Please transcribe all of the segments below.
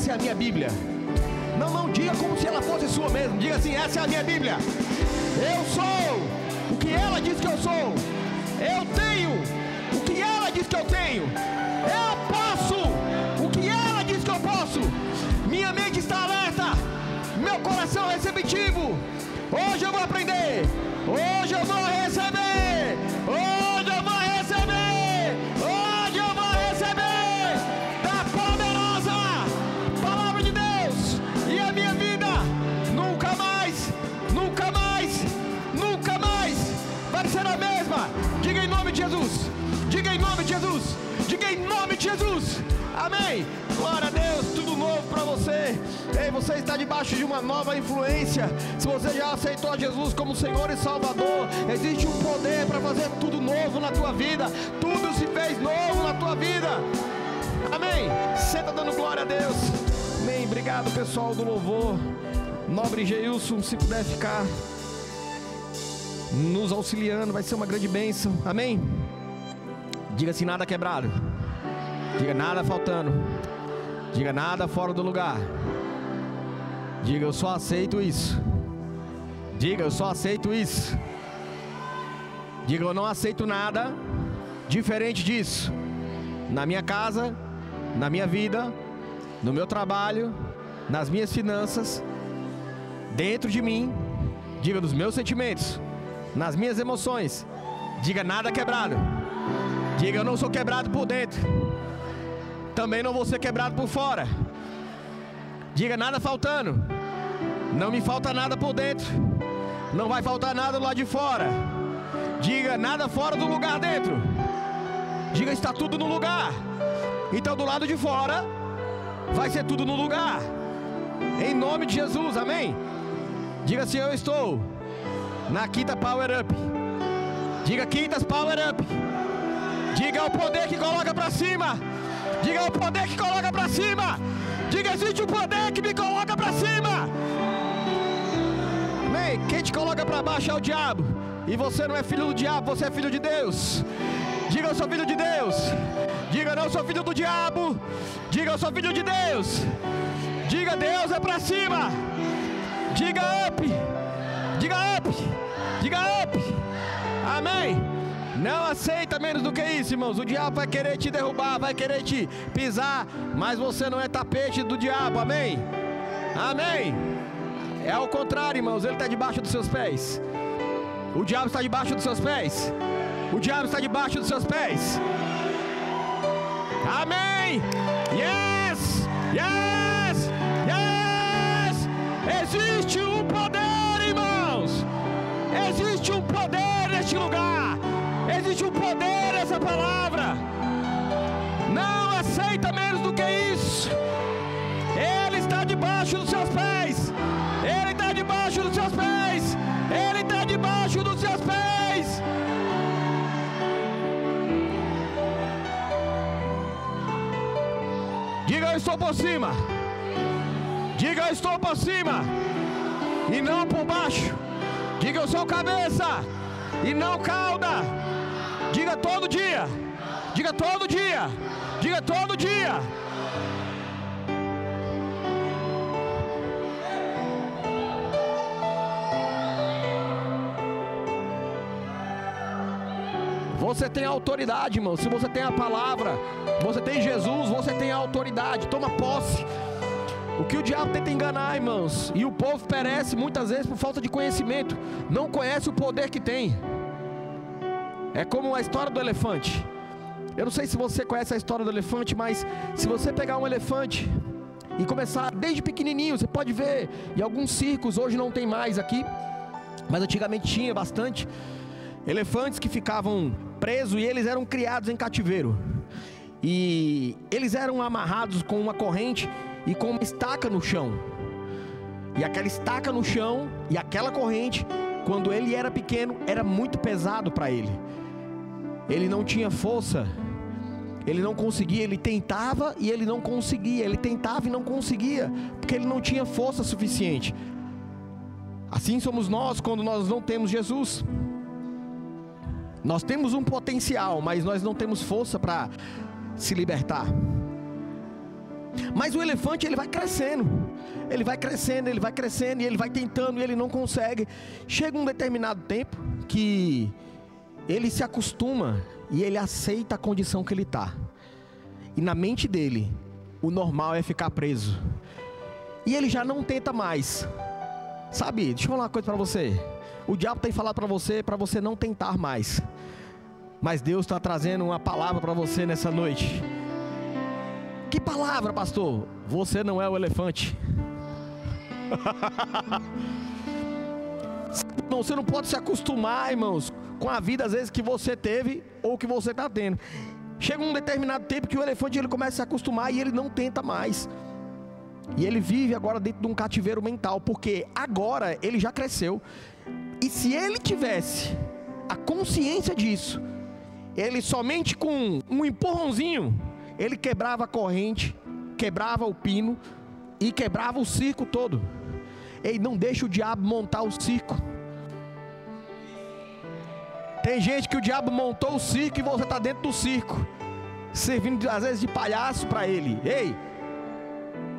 essa é a minha Bíblia. Não diga como se ela fosse sua mesmo. Diga assim: essa é a minha Bíblia. Eu sou o que ela diz que eu sou. Eu tenho o que ela diz que eu tenho. Eu posso o que ela diz que eu posso. Minha mente está alerta, meu coração é receptivo. Hoje eu vou aprender. Hoje eu vou receber. Hoje eu vou receber. Hoje eu vou receber da poderosa palavra de Deus. E a minha vida nunca mais vai ser a mesma. Diga em nome de Jesus. Diga em nome de Jesus. Diga em nome de Jesus. Amém. Glória a Deus. Tudo novo para você. Ei, você está debaixo de uma nova influência. Se você já aceitou Jesus como Senhor e Salvador, existe um poder para fazer tudo novo na tua vida. Tudo se fez novo na tua vida. Amém. Senta dando glória a Deus. Amém. Obrigado, pessoal do louvor. Nobre Geilson, se puder ficar nos auxiliando, vai ser uma grande bênção. Amém. Diga assim: nada quebrado. Diga: nada faltando. Diga: nada fora do lugar. Diga: eu só aceito isso. Diga: eu só aceito isso. Diga: eu não aceito nada diferente disso. Na minha casa, na minha vida, no meu trabalho, nas minhas finanças, dentro de mim. Diga: dos meus sentimentos, nas minhas emoções. Diga: nada quebrado. Diga: eu não sou quebrado por dentro, também não vou ser quebrado por fora. Diga: nada faltando. Não me falta nada por dentro, não vai faltar nada do lado de fora. Diga: nada fora do lugar dentro. Diga: está tudo no lugar. Então do lado de fora vai ser tudo no lugar. Em nome de Jesus, amém. Diga assim: eu estou na quinta Power Up. Diga: quintas Power Up. Diga: o poder que coloca pra cima. Diga: o poder que coloca pra cima. Diga: existe um poder que me coloca pra cima. Amém. Quem te coloca pra baixo é o diabo. E você não é filho do diabo, você é filho de Deus. Diga: eu sou filho de Deus. Diga: não sou filho do diabo. Diga: eu sou filho de Deus. Diga: Deus é pra cima. Diga: up. Diga: up. Diga: up. Amém. Não aceita menos do que isso, irmãos. O diabo vai querer te derrubar, vai querer te pisar, mas você não é tapete do diabo, amém? Amém. É ao contrário, irmãos. Ele está debaixo dos seus pés. O diabo está debaixo dos seus pés. O diabo está debaixo dos seus pés. Amém. Yes. Yes. Yes. Existe um poder, irmãos. Existe um poder neste lugar. Existe um poder nessa palavra. Não aceita menos do que isso. Ele está debaixo dos seus pés. Ele está debaixo dos seus pés. Ele está debaixo dos seus pés. Diga: eu estou por cima. Diga: eu estou por cima e não por baixo. Diga: eu sou cabeça e não cauda. Diga: todo dia. Diga: todo dia. Diga: todo dia. Você tem autoridade, irmão. Se você tem a palavra, você tem Jesus, você tem a autoridade. Toma posse. O que o diabo tenta enganar, irmãos, e o povo perece muitas vezes por falta de conhecimento. Não conhece o poder que tem. É como a história do elefante. Eu não sei se você conhece a história do elefante, mas se você pegar um elefante e começar desde pequenininho, você pode ver em alguns circos, hoje não tem mais aqui, mas antigamente tinha bastante, elefantes que ficavam presos e eles eram criados em cativeiro. E eles eram amarrados com uma corrente e com uma estaca no chão. E aquela estaca no chão e aquela corrente, quando ele era pequeno, era muito pesado para ele. Ele não tinha força. Ele não conseguia, ele tentava e ele não conseguia. Ele tentava e não conseguia, porque ele não tinha força suficiente. Assim somos nós quando nós não temos Jesus. Nós temos um potencial, mas nós não temos força para se libertar. Mas o elefante, ele vai crescendo, ele vai crescendo, ele vai crescendo, e ele vai tentando, e ele não consegue. Chega um determinado tempo que ele se acostuma e ele aceita a condição que ele está. E na mente dele, o normal é ficar preso. E ele já não tenta mais. Sabe, deixa eu falar uma coisa para você. O diabo tem falado para você não tentar mais. Mas Deus está trazendo uma palavra para você nessa noite. Que palavra, pastor? Você não é o elefante. Você não pode se acostumar, irmãos, com a vida às vezes que você teve ou que você está tendo. Chega um determinado tempo que o elefante ele começa a se acostumar e ele não tenta mais. E ele vive agora dentro de um cativeiro mental, porque agora ele já cresceu. E se ele tivesse a consciência disso, ele somente com um empurrãozinho, ele quebrava a corrente, quebrava o pino e quebrava o circo todo. Ei, não deixa o diabo montar o circo. Tem gente que o diabo montou o circo e você está dentro do circo, servindo às vezes de palhaço para ele. Ei,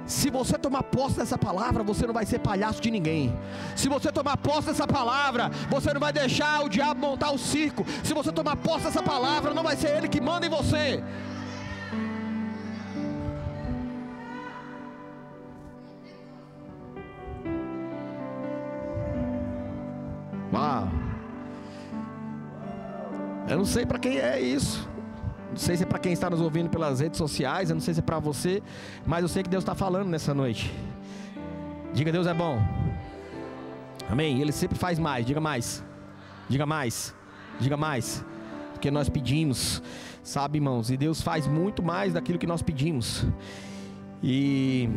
se você tomar posse dessa palavra, você não vai ser palhaço de ninguém. Se você tomar posse dessa palavra, você não vai deixar o diabo montar o circo. Se você tomar posse dessa palavra, não vai ser ele que manda em você. Uau! Eu não sei para quem é isso. Não sei se é para quem está nos ouvindo pelas redes sociais. Eu não sei se é para você, mas eu sei que Deus está falando nessa noite. Diga: Deus é bom. Amém? Ele sempre faz mais. Diga mais. Diga mais. Diga mais. Porque nós pedimos, sabe, irmãos? E Deus faz muito mais daquilo que nós pedimos. E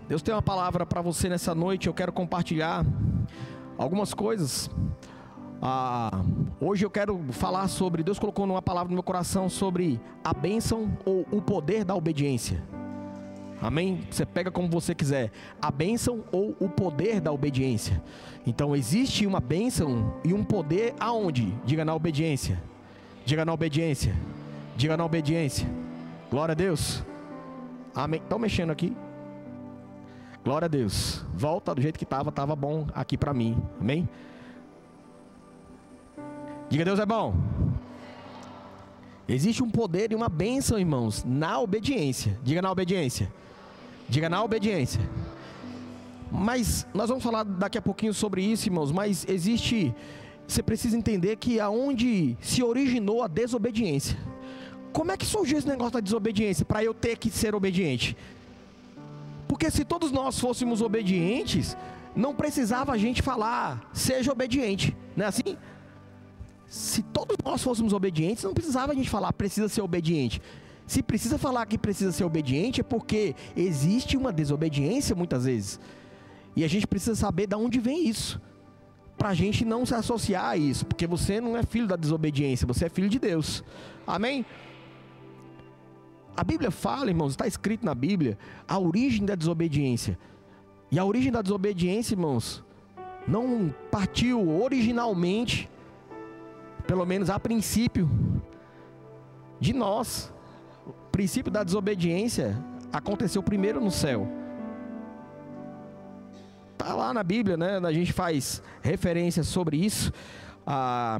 Deus tem uma palavra para você nessa noite. Eu quero compartilhar algumas coisas. Hoje eu quero falar sobre, Deus colocou uma palavra no meu coração sobre a bênção ou o poder da obediência. Amém? Você pega como você quiser, a bênção ou o poder da obediência. Então existe uma bênção e um poder aonde? Diga: na obediência. Diga: na obediência. Diga: na obediência. Glória a Deus. Amém. Estão mexendo aqui? Glória a Deus. Volta do jeito que estava bom aqui para mim. Amém? Diga: Deus é bom. Existe um poder e uma bênção, irmãos, na obediência. Diga: na obediência. Diga: na obediência. Mas nós vamos falar daqui a pouquinho sobre isso, irmãos. Mas existe, você precisa entender que aonde se originou a desobediência. Como é que surgiu esse negócio da desobediência para eu ter que ser obediente? Porque se todos nós fôssemos obedientes, não precisava a gente falar: seja obediente. Não é assim? Se todos nós fôssemos obedientes, não precisava a gente falar: precisa ser obediente. Se precisa falar que precisa ser obediente, é porque existe uma desobediência muitas vezes. E a gente precisa saber de onde vem isso, para a gente não se associar a isso. Porque você não é filho da desobediência, você é filho de Deus. Amém? A Bíblia fala, irmãos, está escrito na Bíblia, a origem da desobediência. E a origem da desobediência, irmãos, não partiu originalmente, pelo menos a princípio, de nós. O princípio da desobediência aconteceu primeiro no céu. Está lá na Bíblia, né? A gente faz referência sobre isso. A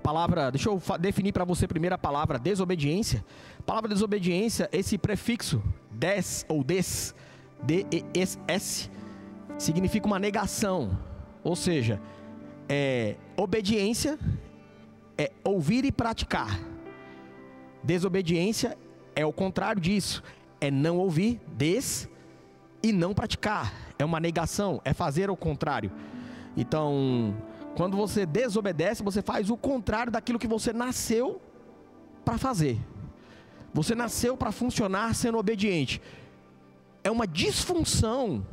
palavra, deixa eu definir para você primeiro a palavra desobediência. A palavra desobediência, esse prefixo des ou des, D-E-S, significa uma negação. Ou seja, obediência é ouvir e praticar. Desobediência é o contrário disso, é não ouvir, e não praticar. É uma negação, é fazer o contrário. Então, quando você desobedece, você faz o contrário daquilo que você nasceu para fazer. Você nasceu para funcionar sendo obediente. É uma disfunção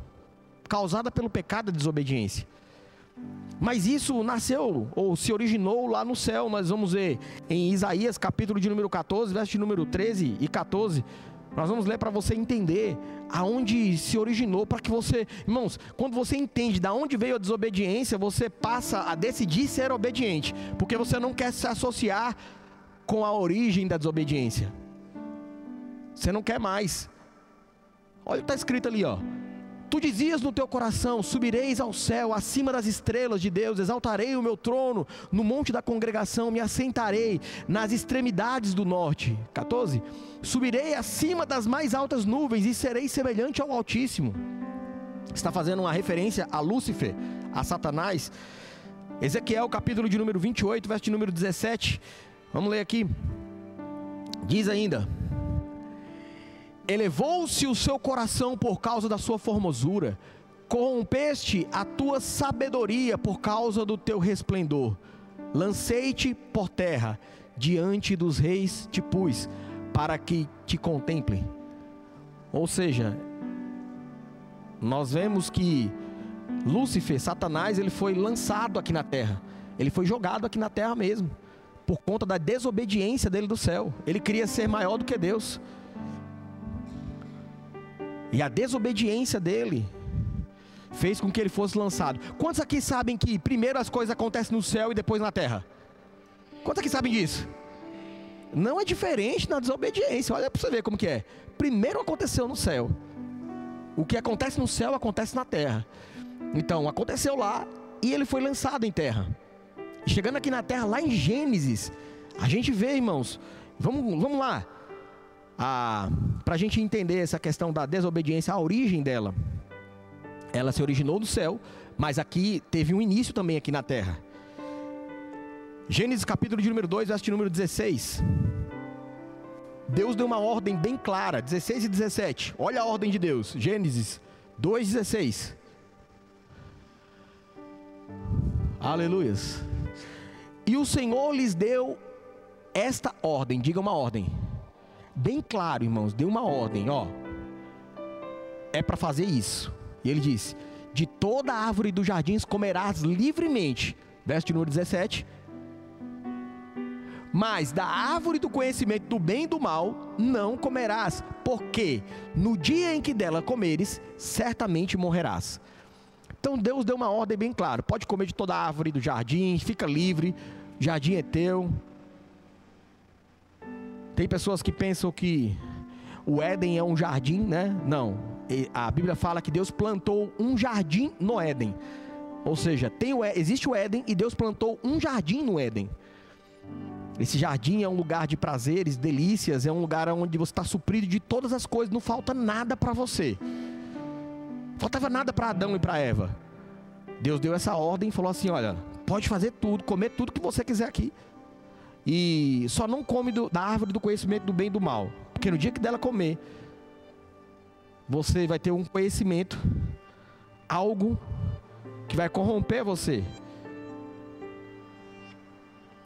causada pelo pecado da desobediência. Mas isso nasceu, ou se originou lá no céu. Nós vamos ver em Isaías, capítulo de número 14, verso de número 13 e 14. Nós vamos ler para você entender aonde se originou, para que você, irmãos, quando você entende de onde veio a desobediência, você passa a decidir ser obediente, porque você não quer se associar com a origem da desobediência. Você não quer mais. Olha o que está escrito ali, ó. Tu dizias no teu coração: subireis ao céu, acima das estrelas de Deus, exaltarei o meu trono, no monte da congregação me assentarei, nas extremidades do norte. 14. Subirei acima das mais altas nuvens e serei semelhante ao Altíssimo. Está fazendo uma referência a Lúcifer, a Satanás. Ezequiel capítulo de número 28, verso de número 17. Vamos ler aqui. Diz ainda: elevou-se o seu coração por causa da sua formosura, corrompeste a tua sabedoria por causa do teu resplendor. Lancei-te por terra, diante dos reis te pus, para que te contemplem. Ou seja, nós vemos que Lúcifer, Satanás, ele foi lançado aqui na terra. Ele foi jogado aqui na terra mesmo, por conta da desobediência dele do céu. Ele queria ser maior do que Deus. E a desobediência dele fez com que ele fosse lançado. Quantos aqui sabem que primeiro as coisas acontecem no céu e depois na terra? Quantos aqui sabem disso? Não é diferente na desobediência. Olha para você ver como que é. Primeiro aconteceu no céu. O que acontece no céu acontece na terra. Então aconteceu lá e ele foi lançado em terra. Chegando aqui na terra, lá em Gênesis, a gente vê, irmãos, vamos lá, para a gente entender essa questão da desobediência, a origem dela. Ela se originou no céu, mas aqui teve um início também aqui na terra. Gênesis capítulo de número 2, verso de número 16. Deus deu uma ordem bem clara, 16 e 17. Olha a ordem de Deus, Gênesis 2:16. Aleluias. E o Senhor lhes deu esta ordem, diga uma ordem. Bem claro, irmãos, deu uma ordem, ó. É para fazer isso. E ele disse: de toda árvore dos jardins comerás livremente. Verso de número 17. Mas da árvore do conhecimento do bem e do mal não comerás, porque no dia em que dela comeres, certamente morrerás. Então Deus deu uma ordem bem clara: pode comer de toda a árvore do jardim, fica livre, o jardim é teu. Tem pessoas que pensam que o Éden é um jardim, né? Não, a Bíblia fala que Deus plantou um jardim no Éden. Ou seja, existe o Éden e Deus plantou um jardim no Éden. Esse jardim é um lugar de prazeres, delícias, é um lugar onde você está suprido de todas as coisas, não falta nada para você. Não faltava nada para Adão e para Eva. Deus deu essa ordem e falou assim: olha, pode fazer tudo, comer tudo que você quiser aqui. E só não come da árvore do conhecimento do bem e do mal, porque no dia que dela comer, você vai ter um conhecimento, algo que vai corromper você.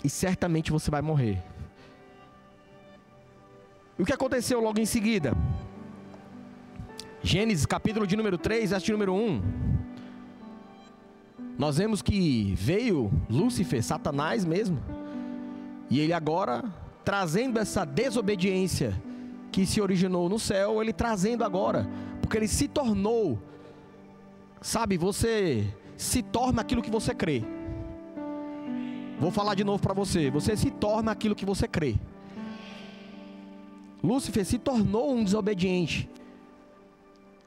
E certamente você vai morrer. E o que aconteceu logo em seguida? Gênesis capítulo de número 3, verso de número 1. Nós vemos que veio Lúcifer, Satanás mesmo. E ele agora, trazendo essa desobediência que se originou no céu, ele trazendo agora. Porque ele se tornou, sabe, você se torna aquilo que você crê. Vou falar de novo para você. Você se torna aquilo que você crê. Lúcifer se tornou um desobediente.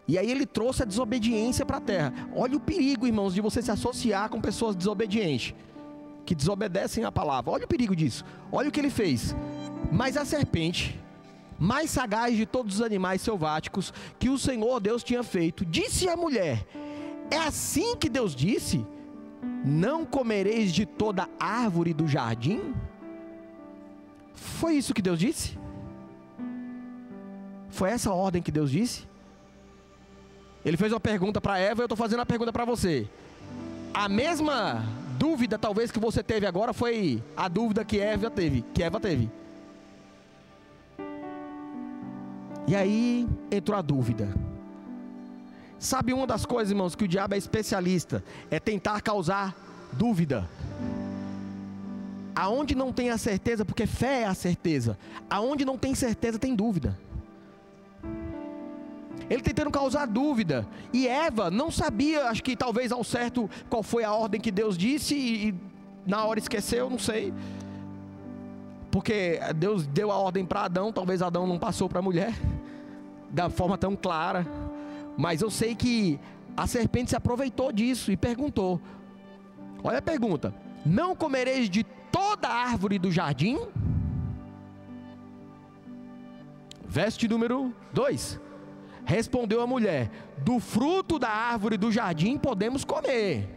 E aí ele trouxe a desobediência para a terra. Olha o perigo, irmãos, de você se associar com pessoas desobedientes, que desobedecem a palavra. Olha o perigo disso. Olha o que ele fez. Mas a serpente, mais sagaz de todos os animais selváticos que o Senhor Deus tinha feito, disse à mulher: é assim que Deus disse: não comereis de toda árvore do jardim? Foi isso que Deus disse? Foi essa a ordem que Deus disse? Ele fez uma pergunta para Eva, eu estou fazendo uma pergunta para você. A mesma dúvida talvez que você teve agora foi a dúvida que Eva teve. E aí entrou a dúvida. Sabe uma das coisas, irmãos, que o diabo é especialista? É tentar causar dúvida. Aonde não tem a certeza, porque fé é a certeza. Aonde não tem certeza, tem dúvida. Ele tentando causar dúvida. E Eva não sabia, acho que talvez ao certo, qual foi a ordem que Deus disse e na hora esqueceu, não sei. Porque Deus deu a ordem para Adão, talvez Adão não passou para a mulher. da forma tão clara, mas eu sei que a serpente se aproveitou disso e perguntou. Olha a pergunta: não comereis de toda árvore do jardim? Verso de número 2. Respondeu a mulher: do fruto da árvore do jardim podemos comer,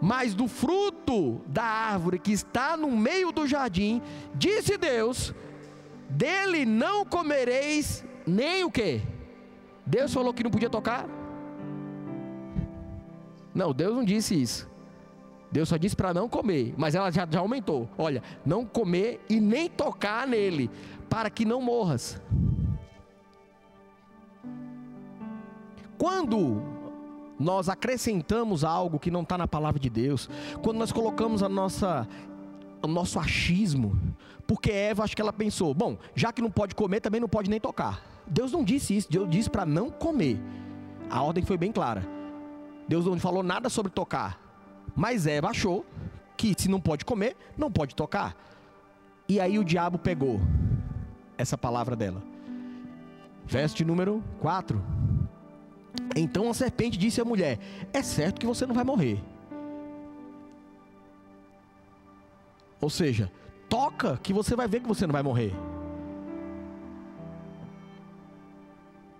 mas do fruto da árvore que está no meio do jardim, disse Deus, dele não comereis nem o quê? Deus falou que não podia tocar? Não, Deus não disse isso. Deus só disse para não comer, mas ela já aumentou. Olha, não comer e nem tocar nele, para que não morras. Quando nós acrescentamos algo que não está na palavra de Deus, quando nós colocamos o nosso achismo, porque Eva, acho que ela pensou, bom, já que não pode comer, também não pode nem tocar. Deus não disse isso, Deus disse para não comer. A ordem foi bem clara. Deus não falou nada sobre tocar, mas Eva achou que se não pode comer, não pode tocar. E aí o diabo pegou essa palavra dela. Verso de número 4. Então a serpente disse à mulher: é certo que você não vai morrer. Ou seja, toca que você vai ver que você não vai morrer.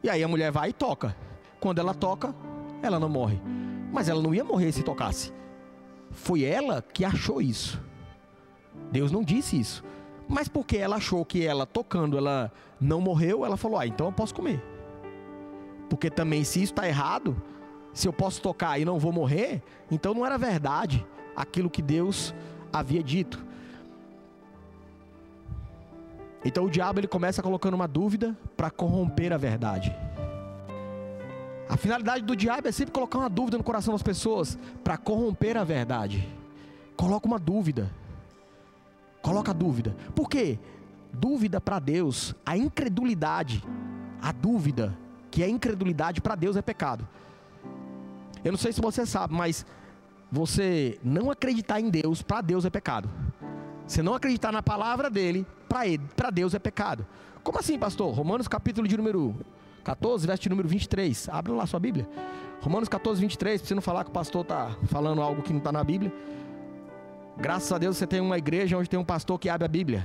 E aí a mulher vai e toca. Quando ela toca, ela não morre. Mas ela não ia morrer se tocasse. Foi ela que achou isso. Deus não disse isso. Mas porque ela achou que ela tocando, ela não morreu, ela falou: então eu posso comer. Porque também, se isso está errado, se eu posso tocar e não vou morrer, então não era verdade aquilo que Deus havia dito. Então o diabo, ele começa colocando uma dúvida para corromper a verdade. A finalidade do diabo é sempre colocar uma dúvida no coração das pessoas para corromper a verdade. Coloca uma dúvida. Coloca a dúvida. Por quê? Dúvida para Deus, a incredulidade, a dúvida, que é incredulidade, para Deus é pecado. Eu não sei se você sabe, mas você não acreditar em Deus, para Deus é pecado. Você não acreditar na palavra dele, para Deus é pecado. Como assim, pastor? Romanos capítulo de número 14, verso de número 23. Abre lá sua Bíblia. Romanos 14, 23, para você não falar que o pastor está falando algo que não está na Bíblia. Graças a Deus você tem uma igreja onde tem um pastor que abre a Bíblia.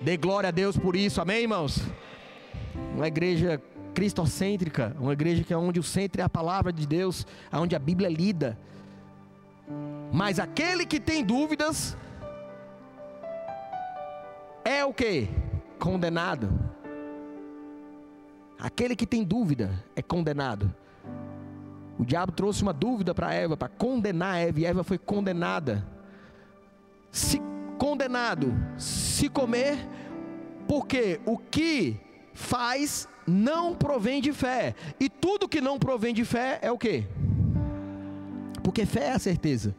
Dê glória a Deus por isso, amém, irmãos? Uma igreja cristocêntrica, uma igreja que é onde o centro é a palavra de Deus, onde a Bíblia é lida. Mas aquele que tem dúvidas é o quê? Condenado. Aquele que tem dúvida é condenado. O diabo trouxe uma dúvida para Eva, para condenar Eva, e Eva foi condenada. Se condenado, se comer, porque o que faz não provém de fé, e tudo que não provém de fé é o quê? Porque fé é a certeza.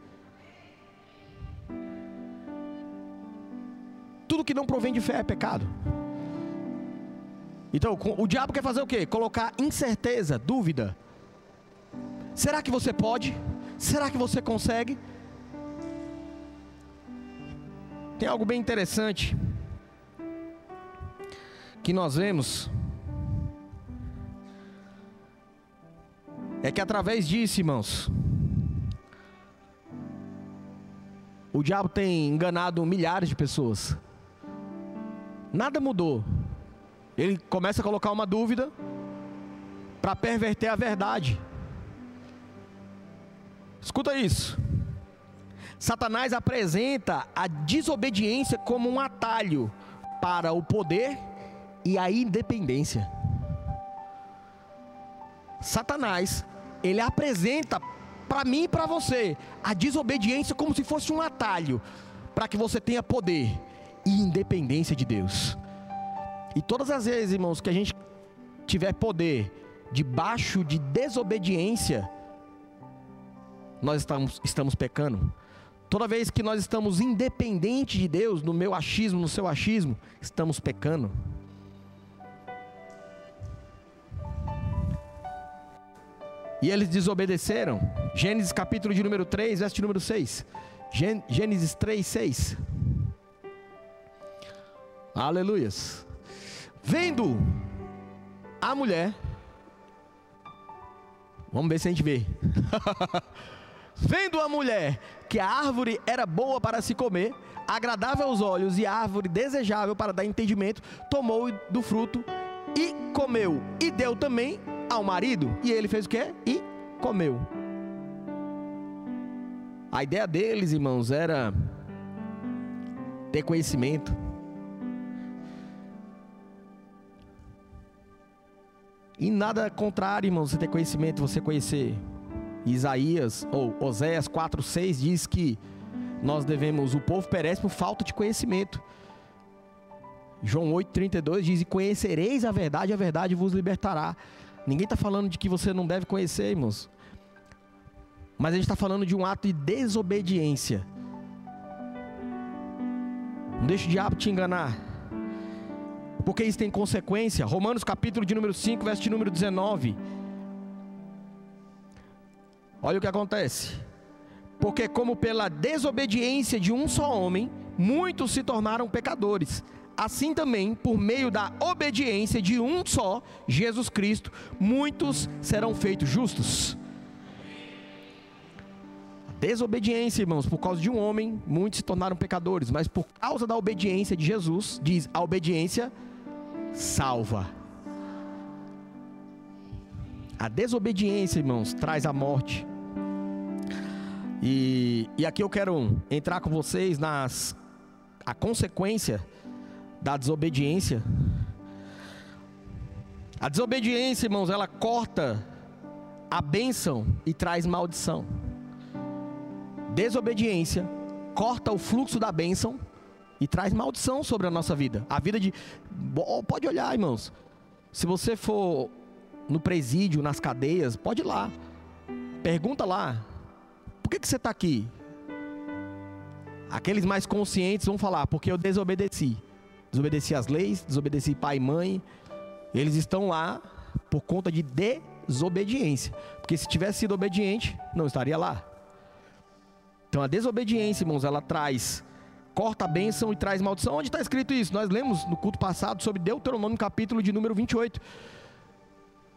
Tudo que não provém de fé é pecado. Então o diabo quer fazer o quê? Colocar incerteza, dúvida. Será que você pode? Será que você consegue? Tem algo bem interessante que nós vemos, é que através disso, irmãos, o diabo tem enganado milhares de pessoas. Nada mudou. Ele começa a colocar uma dúvida para perverter a verdade. Escuta isso. Satanás apresenta a desobediência como um atalho para o poder e a independência. Satanás, ele apresenta para mim e para você a desobediência como se fosse um atalho para que você tenha poder e independência de Deus. E todas as vezes, irmãos, que a gente tiver poder debaixo de desobediência, nós estamos pecando. Toda vez que nós estamos independentes de Deus, no meu achismo, no seu achismo, estamos pecando. E eles desobedeceram. Gênesis capítulo de número 3, verso de número 6. Gênesis 3, 6. Aleluias. Vendo a mulher, vamos ver se a gente vê. Vendo a mulher que a árvore era boa para se comer, agradável aos olhos e a árvore desejável para dar entendimento, tomou do fruto e comeu, e deu também ao marido, e ele fez o quê? E comeu. A ideia deles, irmãos, era ter conhecimento. E nada contrário, irmãos, você ter conhecimento, você conhecer. Isaías, ou Oséias 4:6 diz que nós devemos, o povo perece por falta de conhecimento. João 8:32 diz: e conhecereis a verdade vos libertará. Ninguém está falando de que você não deve conhecer, irmãos. Mas a gente está falando de um ato de desobediência. Não deixe o diabo te enganar, porque isso tem consequência. Romanos capítulo de número 5, verso de número 19. Olha o que acontece. Porque como pela desobediência de um só homem, muitos se tornaram pecadores, assim também, por meio da obediência de um só, Jesus Cristo, muitos serão feitos justos. Desobediência, irmãos, por causa de um homem, muitos se tornaram pecadores, mas por causa da obediência de Jesus, diz, a obediência salva. A desobediência, irmãos, traz a morte. E aqui eu quero entrar com vocês a consequência da desobediência. A desobediência, irmãos, ela corta a bênção e traz maldição. Desobediência corta o fluxo da bênção e traz maldição sobre a nossa vida. A vida de... Pode olhar, irmãos. Se você for no presídio, nas cadeias, pode ir lá. Pergunta lá. Por que você está aqui? Aqueles mais conscientes vão falar: porque eu desobedeci. Desobedeci às leis, desobedeci pai e mãe. Eles estão lá por conta de desobediência. Porque se tivesse sido obediente, não estaria lá. Então a desobediência, irmãos, ela corta a bênção e traz maldição. Onde está escrito isso? Nós lemos no culto passado sobre Deuteronômio capítulo de número 28.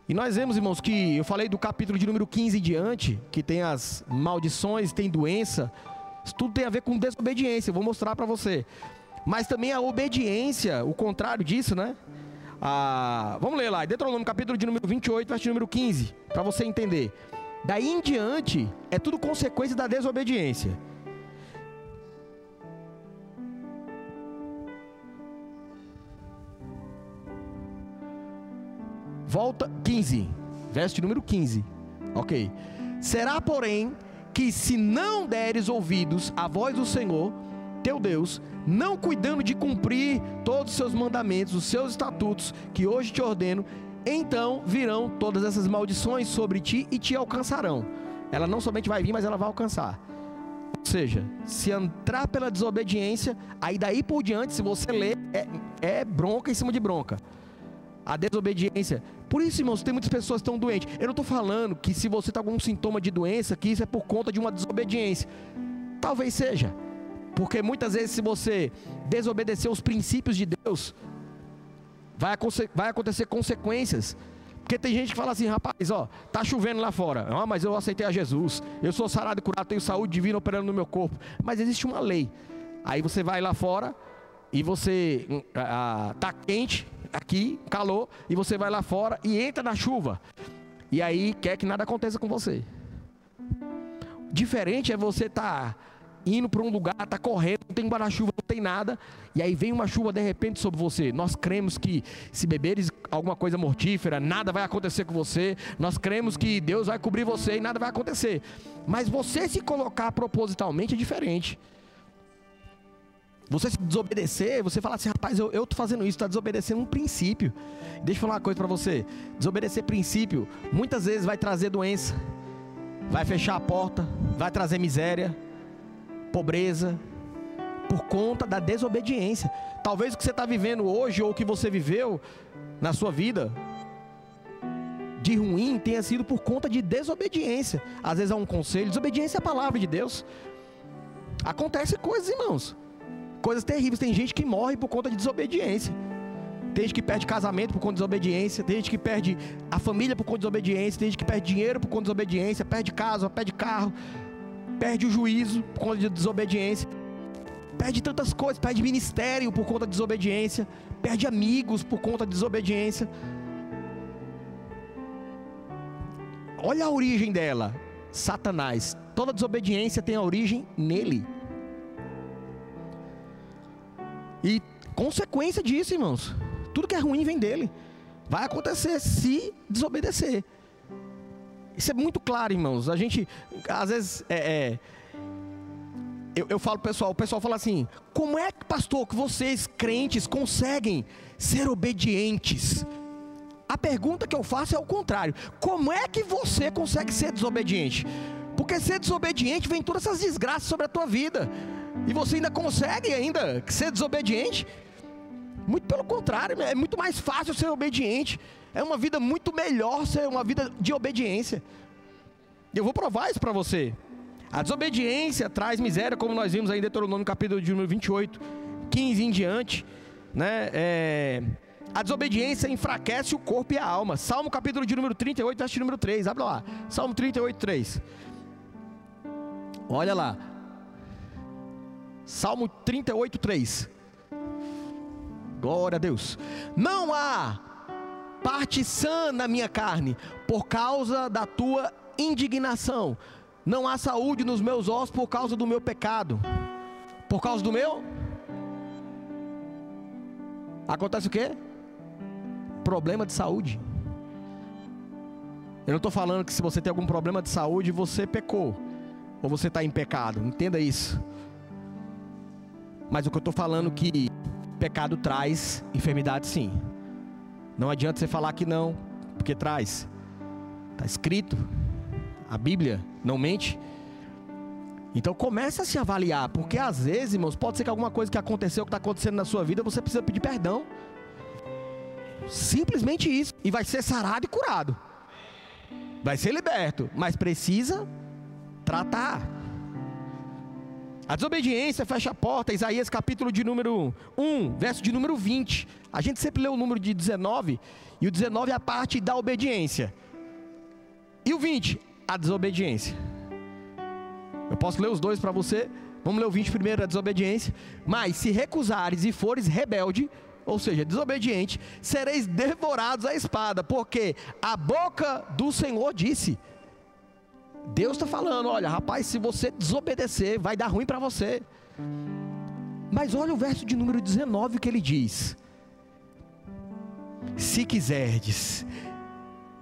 E nós vemos, irmãos, que eu falei do capítulo de número 15 em diante, que tem as maldições, tem doença. Isso tudo tem a ver com desobediência, eu vou mostrar para você. Mas também a obediência, o contrário disso, né? Vamos ler lá, Deuteronômio capítulo de número 28, verso de número 15, para você entender. Daí em diante, é tudo consequência da desobediência. Volta, 15, verso de número 15, ok. Será, porém, que se não deres ouvidos à voz do Senhor, teu Deus, não cuidando de cumprir todos os seus mandamentos, os seus estatutos, que hoje te ordeno, então virão todas essas maldições sobre ti e te alcançarão. Ela não somente vai vir, mas ela vai alcançar. Ou seja, se entrar pela desobediência, aí daí por diante, se você ler, é bronca em cima de bronca. A desobediência. Por isso, irmãos, tem muitas pessoas que estão doentes. Eu não estou falando que se você está com algum sintoma de doença, que isso é por conta de uma desobediência. Talvez seja. Porque muitas vezes, se você desobedecer os princípios de Deus, vai acontecer consequências. Porque tem gente que fala assim: rapaz, tá chovendo lá fora, mas eu aceitei a Jesus, eu sou sarado e curado, tenho saúde divina operando no meu corpo. Mas existe uma lei. Aí você vai lá fora e você tá quente aqui, calor, e você vai lá fora e entra na chuva, e aí quer que nada aconteça com você. Diferente é você indo para um lugar, correndo, não tem guarda-chuva, não tem nada, e aí vem uma chuva de repente sobre você. Nós cremos que se beberes alguma coisa mortífera, nada vai acontecer com você. Nós cremos que Deus vai cobrir você e nada vai acontecer. Mas você se colocar propositalmente é diferente. Você se desobedecer, você fala assim: rapaz, eu estou fazendo isso, está desobedecendo um princípio. Deixa eu falar uma coisa para você: desobedecer princípio muitas vezes vai trazer doença, vai fechar a porta, vai trazer miséria, pobreza, por conta da desobediência. Talvez o que você está vivendo hoje, ou o que você viveu na sua vida de ruim, tenha sido por conta de desobediência. Às vezes é um conselho. Desobediência é a palavra de Deus. Acontece coisas, irmãos, coisas terríveis. Tem gente que morre por conta de desobediência. Tem gente que perde casamento por conta de desobediência. Tem gente que perde a família por conta de desobediência. Tem gente que perde dinheiro por conta de desobediência. Perde casa, perde carro. Perde o juízo por conta de desobediência. Perde tantas coisas. Perde ministério por conta de desobediência. Perde amigos por conta de desobediência. Olha a origem dela. Satanás. Toda desobediência tem a origem nele. E consequência disso, irmãos, tudo que é ruim vem dele. Vai acontecer se desobedecer. Isso é muito claro, irmãos. A gente, às vezes, eu falo pro pessoal, o pessoal fala assim: como é, pastor, que vocês, crentes, conseguem ser obedientes? A pergunta que eu faço é o contrário: como é que você consegue ser desobediente? Porque ser desobediente vem todas essas desgraças sobre a tua vida, e você ainda consegue ser desobediente? Muito pelo contrário, é muito mais fácil ser obediente. É uma vida muito melhor ser uma vida de obediência. Eu vou provar isso para você. A desobediência traz miséria, como nós vimos aí em Deuteronômio capítulo de número 28, 15 em diante, né? A desobediência enfraquece o corpo e a alma. Salmo capítulo de número 38, verso de número 3, abre lá. Salmo 38, 3. Olha lá. Salmo 38, 3. Glória a Deus. Não há parte sã na minha carne, por causa da tua indignação. Não há saúde nos meus ossos por causa do meu pecado. Por causa do meu? Acontece o quê? Problema de saúde. Eu não estou falando que se você tem algum problema de saúde, você pecou, ou você está em pecado. Entenda isso. Mas o que eu estou falando é que pecado traz enfermidade, sim. Não adianta você falar que não, porque traz. Está escrito. A Bíblia não mente. Então começa a se avaliar, porque às vezes, irmãos, pode ser que alguma coisa que aconteceu, que está acontecendo na sua vida, você precisa pedir perdão. Simplesmente isso. E vai ser sarado e curado. Vai ser liberto, mas precisa tratar. A desobediência fecha a porta. Isaías capítulo de número 1, verso de número 20. A gente sempre lê o número de 19, e o 19 é a parte da obediência. E o 20, a desobediência. Eu posso ler os dois para você. Vamos ler o 20 primeiro, a desobediência. Mas se recusares e fores rebelde, ou seja, desobediente, sereis devorados à espada, porque a boca do Senhor disse. Deus está falando: olha, rapaz, se você desobedecer, vai dar ruim para você. Mas olha o verso de número 19 que ele diz: se quiserdes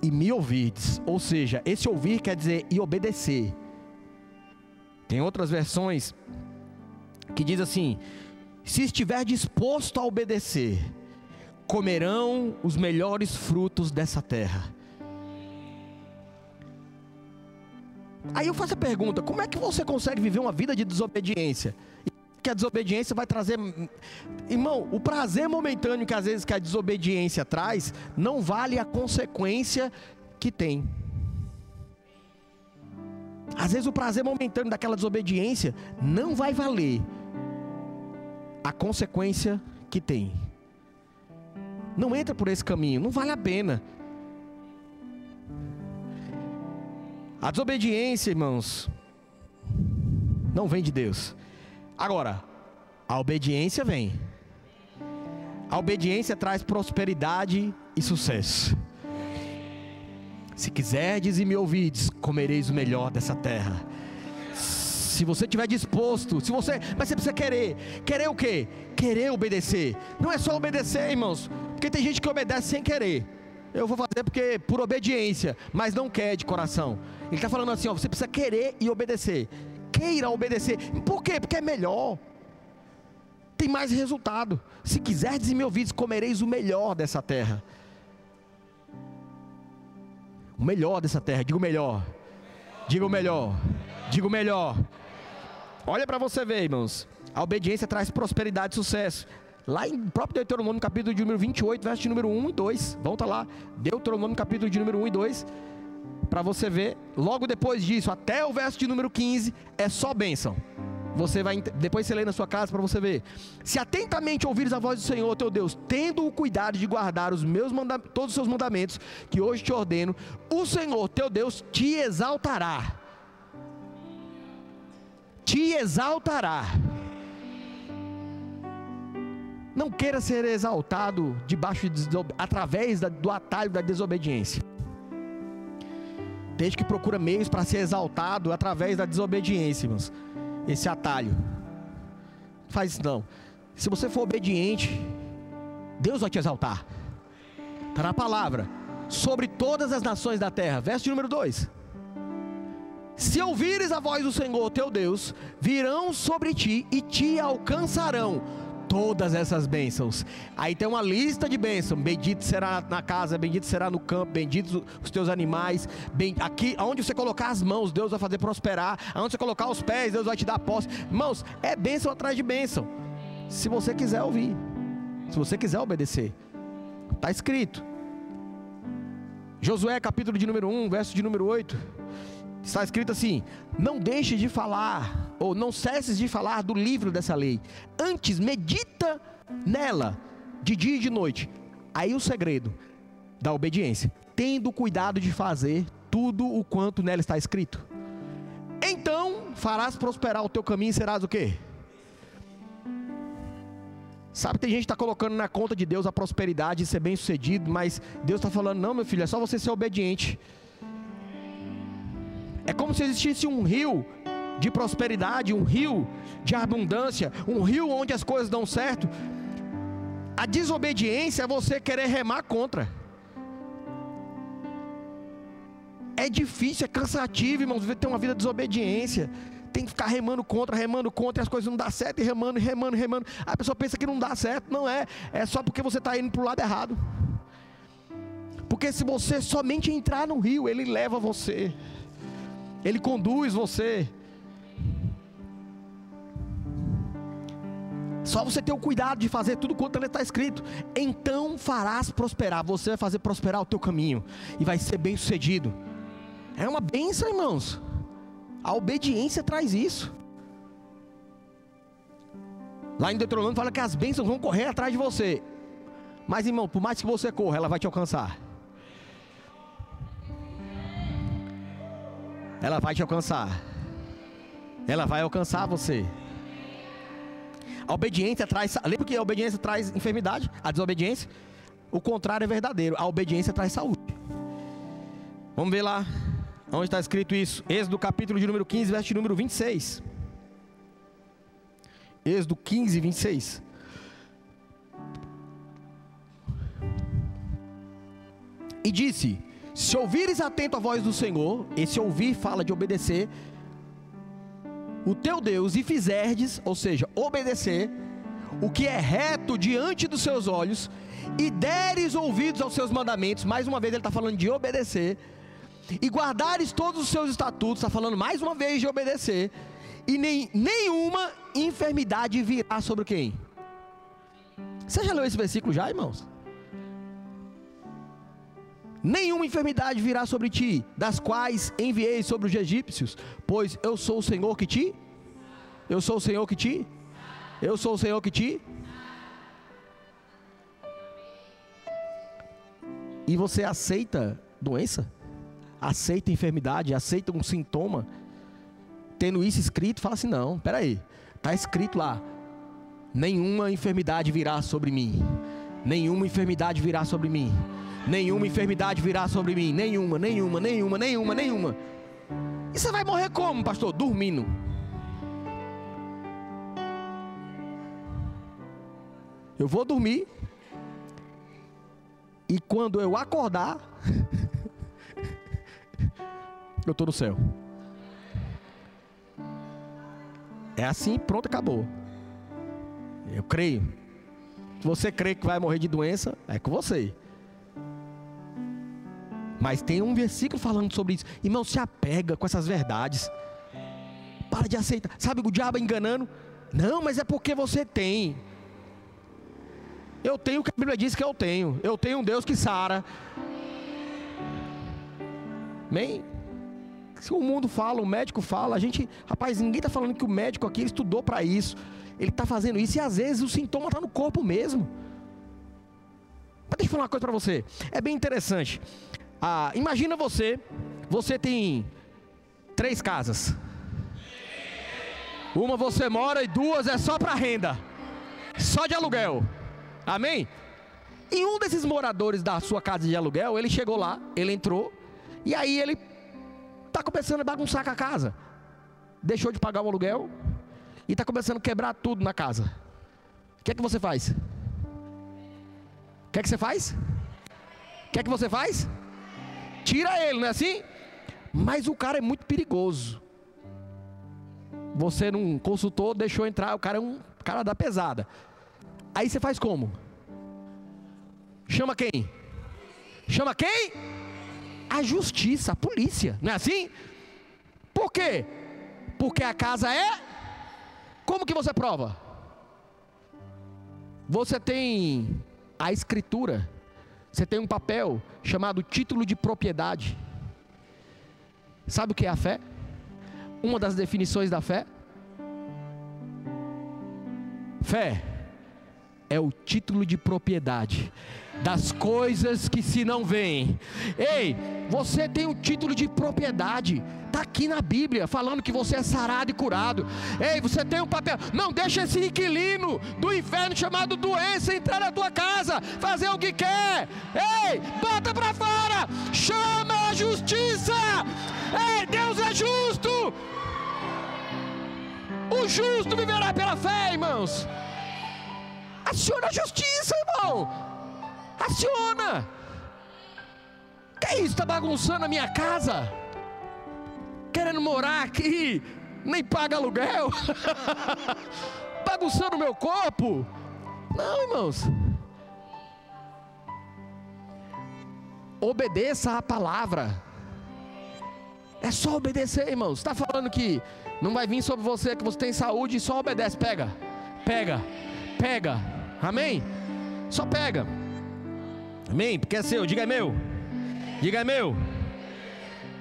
e me ouvirdes. Ou seja, esse ouvir quer dizer e obedecer. Tem outras versões que diz assim: se estiver disposto a obedecer, comerão os melhores frutos dessa terra. Aí eu faço a pergunta: como é que você consegue viver uma vida de desobediência? Que a desobediência vai trazer... Irmão, o prazer momentâneo que às vezes que a desobediência traz, não vale a consequência que tem. Às vezes o prazer momentâneo daquela desobediência não vai valer a consequência que tem. Não entra por esse caminho, não vale a pena. A desobediência, irmãos, não vem de Deus. Agora, a obediência vem. A obediência traz prosperidade e sucesso. Se quiserdes e me ouvides, comereis o melhor dessa terra. Se você estiver disposto, mas você precisa querer. Querer o quê? Querer obedecer. Não é só obedecer, irmãos, porque tem gente que obedece sem querer. Eu vou fazer porque por obediência, mas não quer de coração. Ele está falando assim, ó, você precisa querer e obedecer. Queira obedecer. Por quê? Porque é melhor. Tem mais resultado. Se quiserdes e me ouvides, comereis o melhor dessa terra. O melhor dessa terra. Diga o melhor. Diga o melhor. Diga o melhor. Olha para você ver, irmãos. A obediência traz prosperidade e sucesso. Lá em próprio Deuteronômio capítulo de número 28, verso de número 1 e 2. Volta lá. Deuteronômio capítulo de número 1 e 2. Para você ver. Logo depois disso, até o verso de número 15, é só bênção. Depois você lê na sua casa para você ver. Se atentamente ouvires a voz do Senhor teu Deus, tendo o cuidado de guardar todos os seus mandamentos, que hoje te ordeno, o Senhor teu Deus te exaltará. Te exaltará. Não queira ser exaltado através do atalho da desobediência. Desde que procura meios para ser exaltado através da desobediência, irmãos. Esse atalho. Não faz isso não. Se você for obediente, Deus vai te exaltar. Está na palavra. Sobre todas as nações da terra. Verso de número 2. Se ouvires a voz do Senhor teu Deus, virão sobre ti e te alcançarão todas essas bênçãos. Aí tem uma lista de bênçãos. Bendito será na casa, bendito será no campo, benditos os teus animais. Aqui, aonde você colocar as mãos, Deus vai fazer prosperar. Aonde você colocar os pés, Deus vai te dar posse. Irmãos, é bênção atrás de bênção. Se você quiser ouvir, se você quiser obedecer, está escrito. Josué capítulo de número 1, verso de número 8. Está escrito assim: não deixe de falar, ou não cesses de falar do livro dessa lei, antes medita nela, de dia e de noite. Aí o segredo da obediência: tendo cuidado de fazer tudo o quanto nela está escrito, então farás prosperar o teu caminho e serás o quê? Sabe, tem gente que está colocando na conta de Deus a prosperidade e ser bem sucedido, mas Deus está falando: não, meu filho, é só você ser obediente. É como se existisse um rio de prosperidade, um rio de abundância, um rio onde as coisas dão certo. A desobediência é você querer remar contra. É difícil, é cansativo, irmãos, ter uma vida de desobediência. Tem que ficar remando contra, e as coisas não dão certo, e remando. A pessoa pensa que não dá certo. Não é, é só porque você está indo para o lado errado. Porque se você somente entrar no rio, ele leva você, ele conduz você. Só você ter o cuidado de fazer tudo quanto está escrito. Então farás prosperar. Você vai fazer prosperar o teu caminho e vai ser bem sucedido. É uma bênção, irmãos. A obediência traz isso. Lá em Deuteronômio fala que as bênçãos vão correr atrás de você. Mas, irmão, por mais que você corra, ela vai te alcançar. Ela vai te alcançar. Ela vai alcançar você. A obediência traz... Lembra que a obediência traz enfermidade? A desobediência? O contrário é verdadeiro. A obediência traz saúde. Vamos ver lá onde está escrito isso. Êxodo capítulo de número 15, verso de número 26. Êxodo 15, 26. E disse: se ouvires atento a voz do Senhor, esse ouvir fala de obedecer, o teu Deus, e fizerdes, ou seja, obedecer, o que é reto diante dos seus olhos, e deres ouvidos aos seus mandamentos, mais uma vez ele está falando de obedecer, e guardares todos os seus estatutos, está falando mais uma vez de obedecer, e nenhuma enfermidade virá sobre quem? Você já leu esse versículo já, irmãos? Nenhuma enfermidade virá sobre ti, das quais enviei sobre os egípcios, pois eu sou o Senhor que te... Eu sou o Senhor que te... Eu sou o Senhor que te... E você aceita doença? Aceita enfermidade? Aceita um sintoma? Tendo isso escrito, fala assim: não, peraí, está escrito lá: nenhuma enfermidade virá sobre mim. Nenhuma enfermidade virá sobre mim. Nenhuma enfermidade virá sobre mim. Nenhuma. E você vai morrer como, pastor? Dormindo. Eu vou dormir, e quando eu acordar, eu estou no céu. É assim, pronto, acabou. Eu creio. Se você crê que vai morrer de doença, é com você. Mas tem um versículo falando sobre isso. Irmão, se apega com essas verdades. Para de aceitar. Sabe, o diabo enganando. Não, mas é porque você tem. Eu tenho o que a Bíblia diz que eu tenho. Eu tenho um Deus que sara. Amém? Se o mundo fala, o médico fala, rapaz, ninguém está falando que o médico aqui estudou para isso. Ele está fazendo isso e às vezes o sintoma está no corpo mesmo. Mas deixa eu falar uma coisa para você. É bem interessante. Imagina você tem 3 casas. Uma você mora e 2 é só para renda. Só de aluguel. Amém? E um desses moradores da sua casa de aluguel, ele chegou lá, ele entrou, e aí ele está começando a bagunçar com a casa. Deixou de pagar o aluguel e está começando a quebrar tudo na casa. O que é que você faz? O que é que você faz? O que é que você faz? Tira ele, não é assim? Mas o cara é muito perigoso. Você não consultou, deixou entrar, o cara é um cara da pesada. Aí você faz como? Chama quem? Chama quem? A justiça, a polícia, não é assim? Por quê? Porque a casa é... Como que você prova? Você tem a escritura, você tem um papel chamado título de propriedade. Sabe o que é a fé? Uma das definições da fé? Fé é o título de propriedade das coisas que se não veem. Ei, você tem um título de propriedade. Está aqui na Bíblia, falando que você é sarado e curado. Ei, você tem um papel. Não deixa esse inquilino do inferno chamado doença entrar na tua casa, fazer o que quer. Ei, bota para fora. Chama a justiça. Ei, Deus é justo. O justo viverá pela fé, irmãos. Aciona a justiça, irmão. Aciona. Que isso? Está bagunçando a minha casa? Querendo morar aqui? Nem paga aluguel? Bagunçando o meu corpo? Não, irmãos. Obedeça a palavra. É só obedecer, irmãos. Está falando que não vai vir sobre você, que você tem saúde, e só obedece. Pega. Amém? Só pega. Amém? Porque é seu, diga é meu. Diga é meu.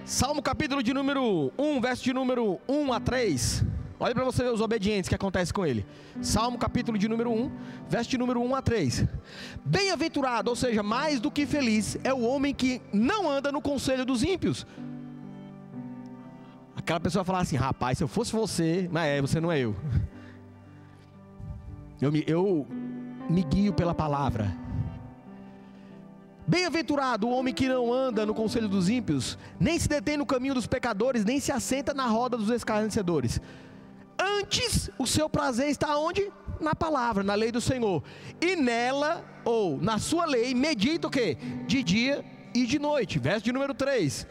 Salmo capítulo de número 1, verso de número 1 a 3. Olha para você ver os obedientes que acontece com ele. Salmo capítulo de número 1, verso de número 1 a 3. Bem-aventurado, ou seja, mais do que feliz, é o homem que não anda no conselho dos ímpios. Aquela pessoa fala assim: rapaz, se eu fosse você, mas você não é eu. Eu me guio pela palavra. Bem-aventurado o homem que não anda no conselho dos ímpios, nem se detém no caminho dos pecadores, nem se assenta na roda dos escarnecedores. Antes, o seu prazer está onde? Na palavra, na lei do Senhor. E nela, ou na sua lei, medita o quê? De dia e de noite. Verso de número 3.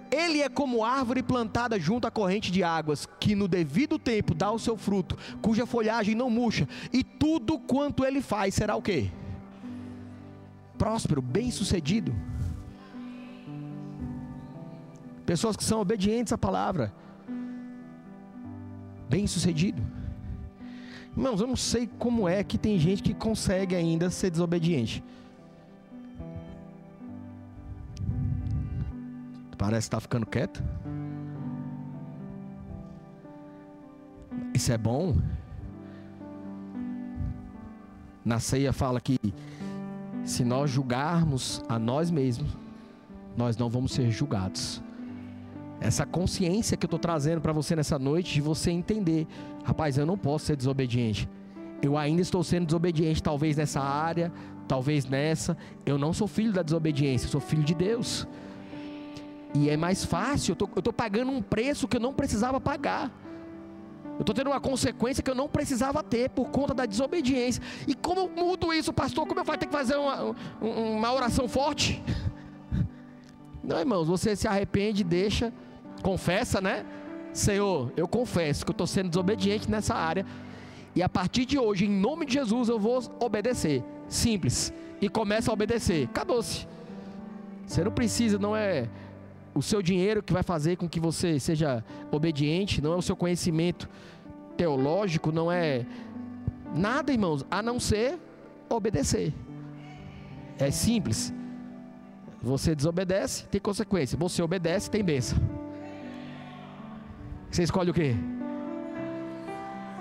Ele é como árvore plantada junto à corrente de águas, que no devido tempo dá o seu fruto, cuja folhagem não murcha, e tudo quanto ele faz será o quê? Próspero, bem-sucedido. Pessoas que são obedientes à palavra, bem-sucedido. Irmãos, eu não sei como é que tem gente que consegue ainda ser desobediente. Parece que está ficando quieto. Isso é bom. Na ceia fala que se nós julgarmos a nós mesmos, nós não vamos ser julgados. Essa consciência que eu estou trazendo para você nessa noite, de você entender: rapaz, eu não posso ser desobediente. Eu ainda estou sendo desobediente, talvez nessa área, talvez nessa. Eu não sou filho da desobediência, eu sou filho de Deus. E é mais fácil, eu estou pagando um preço que eu não precisava pagar. Eu estou tendo uma consequência que eu não precisava ter por conta da desobediência. E como eu mudo isso, pastor? Como eu vou ter que fazer uma oração forte? Não, irmãos, você se arrepende, deixa, confessa, né? Senhor, eu confesso que eu estou sendo desobediente nessa área, e a partir de hoje, em nome de Jesus, eu vou obedecer. Simples. E começa a obedecer. Acabou-se. Você não precisa, não é o seu dinheiro que vai fazer com que você seja obediente, não é o seu conhecimento teológico, não é nada, irmãos, a não ser obedecer. É simples. Você desobedece, tem consequência. Você obedece, tem bênção. Você escolhe o quê?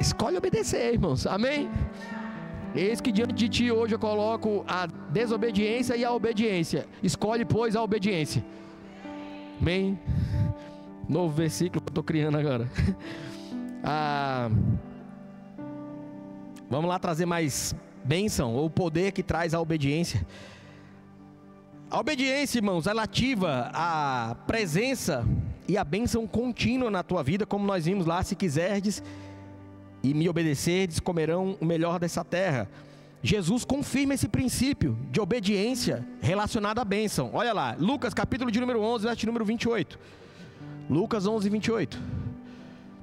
Escolhe obedecer, irmãos. Amém? Eis que diante de ti hoje eu coloco a desobediência e a obediência. Escolhe, pois, a obediência. Amém? Novo versículo que eu estou criando agora. Vamos lá trazer mais bênção, ou poder que traz a obediência. A obediência, irmãos, ela ativa a presença e a bênção contínua na tua vida, como nós vimos lá: se quiserdes e me obedecerdes, comerão o melhor dessa terra. Jesus confirma esse princípio de obediência relacionado à bênção. Olha lá, Lucas capítulo de número 11, verso número 28. Lucas 11, 28.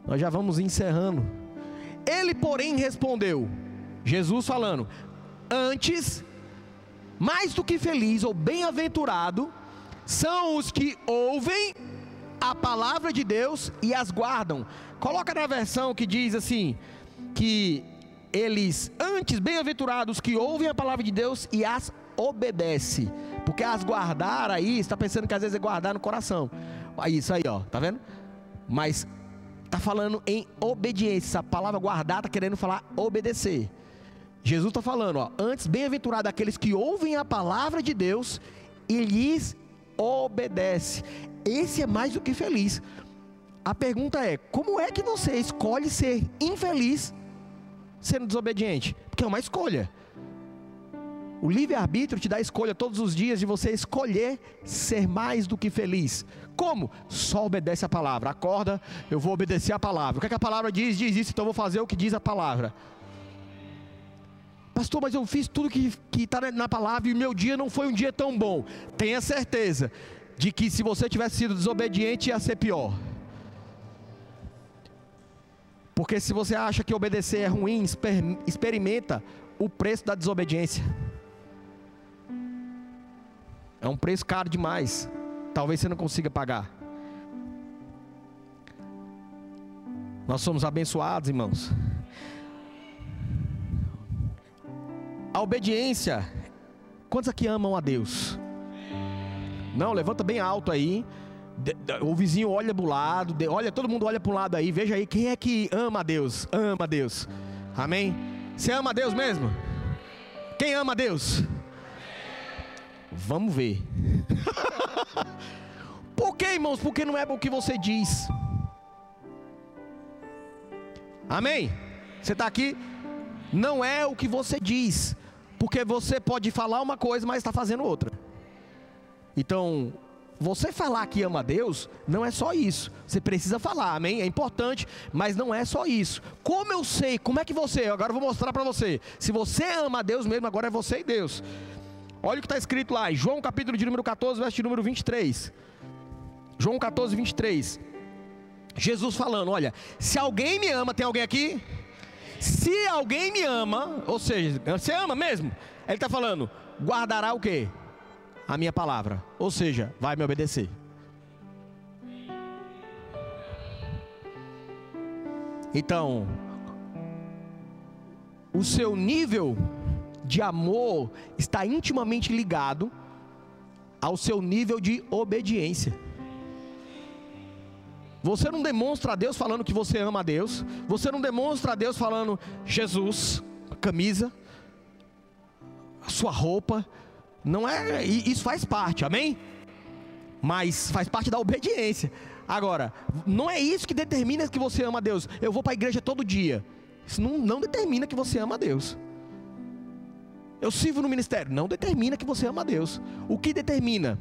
Nós já vamos encerrando. Ele, porém, respondeu, Jesus falando: antes, mais do que feliz ou bem-aventurado são os que ouvem a palavra de Deus e as guardam. Coloca na versão que diz assim, que eles, antes, bem-aventurados que ouvem a palavra de Deus e as obedecem. Porque as guardar aí, você está pensando que às vezes é guardar no coração. Isso aí, ó, tá vendo? Mas está falando em obediência. A palavra guardar está querendo falar obedecer. Jesus está falando, ó, antes, bem-aventurado aqueles que ouvem a palavra de Deus e lhes obedecem. Esse é mais do que feliz. A pergunta é: como é que você escolhe ser infeliz sendo desobediente? Porque é uma escolha. O livre-arbítrio te dá a escolha todos os dias de você escolher ser mais do que feliz. Como? Só obedece a palavra. Acorda, eu vou obedecer a palavra. O que é que a palavra diz? Diz isso, então eu vou fazer o que diz a palavra. Pastor, mas eu fiz tudo que está na palavra e o meu dia não foi um dia tão bom. Tenha certeza de que se você tivesse sido desobediente ia ser pior. Porque se você acha que obedecer é ruim, experimenta o preço da desobediência. É um preço caro demais. Talvez você não consiga pagar. Nós somos abençoados, irmãos. A obediência. Quantos aqui amam a Deus? Não, levanta bem alto aí. O vizinho olha pro lado, olha, todo mundo olha para um lado aí, veja aí, quem é que ama a Deus? Ama a Deus, amém? Você ama a Deus mesmo? Quem ama a Deus? Vamos ver. Por que, irmãos? Porque não é o que você diz. Amém? Você está aqui? Não é o que você diz, porque você pode falar uma coisa, mas está fazendo outra. Então, você falar que ama a Deus, não é só isso. Você precisa falar, amém? É importante, mas não é só isso. Como eu sei, como é que você... Agora eu vou mostrar para você. Se você ama a Deus mesmo, agora é você e Deus. Olha o que está escrito lá, em João capítulo de número 14, verso de número 23. João 14, 23. Jesus falando, olha, se alguém me ama, tem alguém aqui? Se alguém me ama, ou seja, você ama mesmo? Ele está falando, guardará o quê? A minha palavra, ou seja, vai me obedecer. Então, o seu nível de amor está intimamente ligado ao seu nível de obediência. Você não demonstra a Deus falando que você ama a Deus. Você não demonstra a Deus falando Jesus, camisa, a sua roupa. Não é, isso faz parte, amém? Mas faz parte da obediência. Agora, não é isso que determina que você ama a Deus. Eu vou para a igreja todo dia. Isso não determina que você ama a Deus. Eu sirvo no ministério. Não determina que você ama a Deus. O que determina?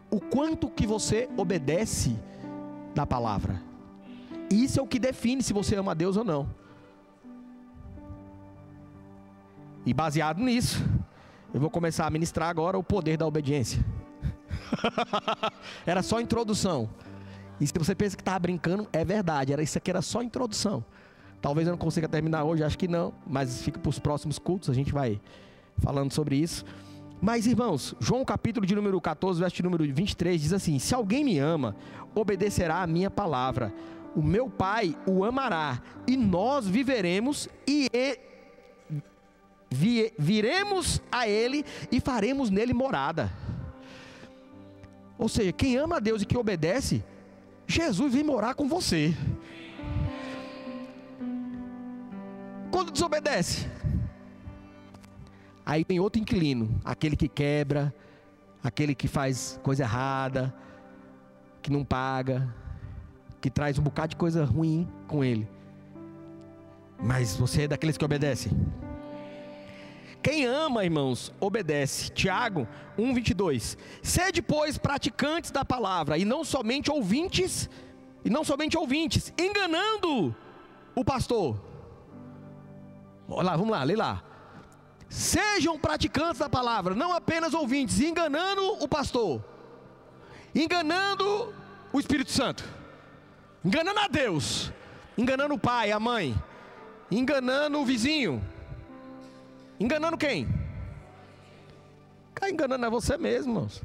O quanto que você obedece da palavra. Isso é o que define se você ama a Deus ou não. E baseado nisso, eu vou começar a ministrar agora o poder da obediência. Era só introdução. E se você pensa que estava brincando, é verdade. Isso aqui era só introdução. Talvez eu não consiga terminar hoje, acho que não. Mas fica para os próximos cultos, a gente vai falando sobre isso. Mas irmãos, João capítulo de número 14, verso de número 23, diz assim: se alguém me ama, obedecerá a minha palavra. O meu Pai o amará, e nós viveremos e viremos a Ele e faremos nele morada. Ou seja, quem ama a Deus e que obedece, Jesus vem morar com você. quando desobedece, aí tem outro inquilino, aquele que quebra, aquele que faz coisa errada, que não paga, que traz um bocado de coisa ruim com ele. Mas você é daqueles que obedecem. Quem ama, irmãos, obedece. Tiago 1:22. Sede, pois, praticantes da palavra, e não somente ouvintes, enganando o pastor. Olha lá, vamos lá, lê lá. Sejam praticantes da palavra, não apenas ouvintes, enganando o pastor, enganando o Espírito Santo, enganando a Deus, enganando o pai, a mãe, enganando o vizinho. Enganando quem? Está enganando a você mesmo, irmãos.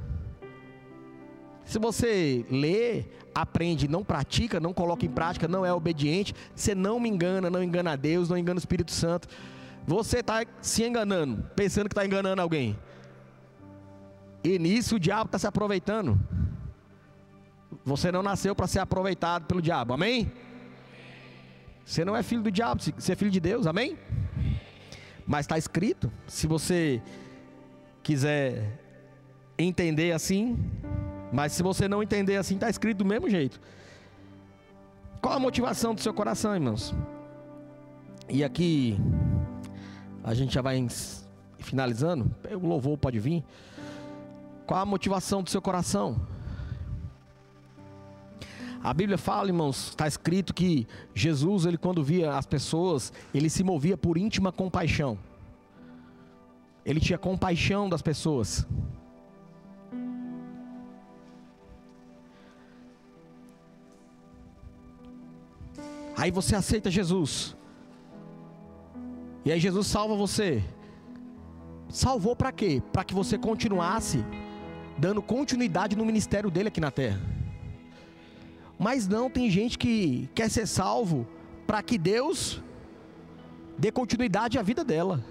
Se você lê, aprende, não pratica, não coloca em prática, não é obediente, você não me engana, não engana a Deus, não engana o Espírito Santo. Você está se enganando, pensando que está enganando alguém. E nisso o diabo está se aproveitando. Você não nasceu para ser aproveitado pelo diabo, amém? Você não é filho do diabo, você é filho de Deus, amém? Mas está escrito, se você quiser entender assim, mas se você não entender assim, está escrito do mesmo jeito. Qual a motivação do seu coração, irmãos? E aqui, a gente já vai finalizando, o louvor pode vir. Qual a motivação do seu coração? A Bíblia fala, irmãos, está escrito que Jesus, ele quando via as pessoas, ele se movia por íntima compaixão. Ele tinha compaixão das pessoas. Aí você aceita Jesus. E aí Jesus salva você. Salvou para quê? Para que você continuasse dando continuidade no ministério dele aqui na terra. Mas não, tem gente que quer ser salvo para que Deus dê continuidade à vida dela.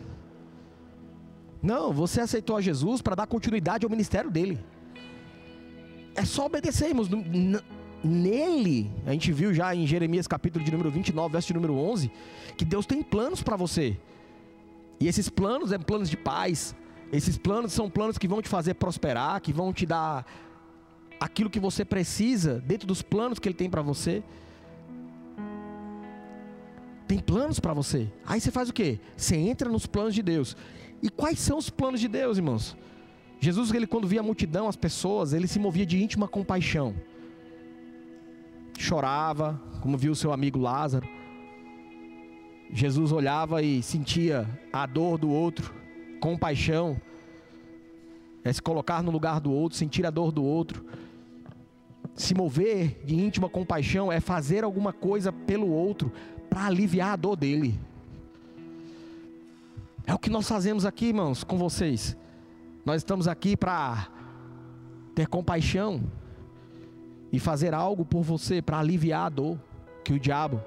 Não, você aceitou a Jesus para dar continuidade ao ministério dele. É só obedecermos. Nele, a gente viu já em Jeremias capítulo de número 29, verso de número 11, que Deus tem planos para você. E esses planos são planos de paz. Esses planos são planos que vão te fazer prosperar, que vão te dar aquilo que você precisa dentro dos planos que ele tem para você. Tem planos para você. Aí você faz o quê? Você entra nos planos de Deus. E quais são os planos de Deus, irmãos? Jesus, ele quando via a multidão, as pessoas, ele se movia de íntima compaixão. Chorava, como viu o seu amigo Lázaro. Jesus olhava e sentia a dor do outro. Compaixão é se colocar no lugar do outro, sentir a dor do outro. Se mover de íntima compaixão é fazer alguma coisa pelo outro para aliviar a dor dele. É o que nós fazemos aqui, irmãos, com vocês. Nós estamos aqui para ter compaixão e fazer algo por você para aliviar a dor que o diabo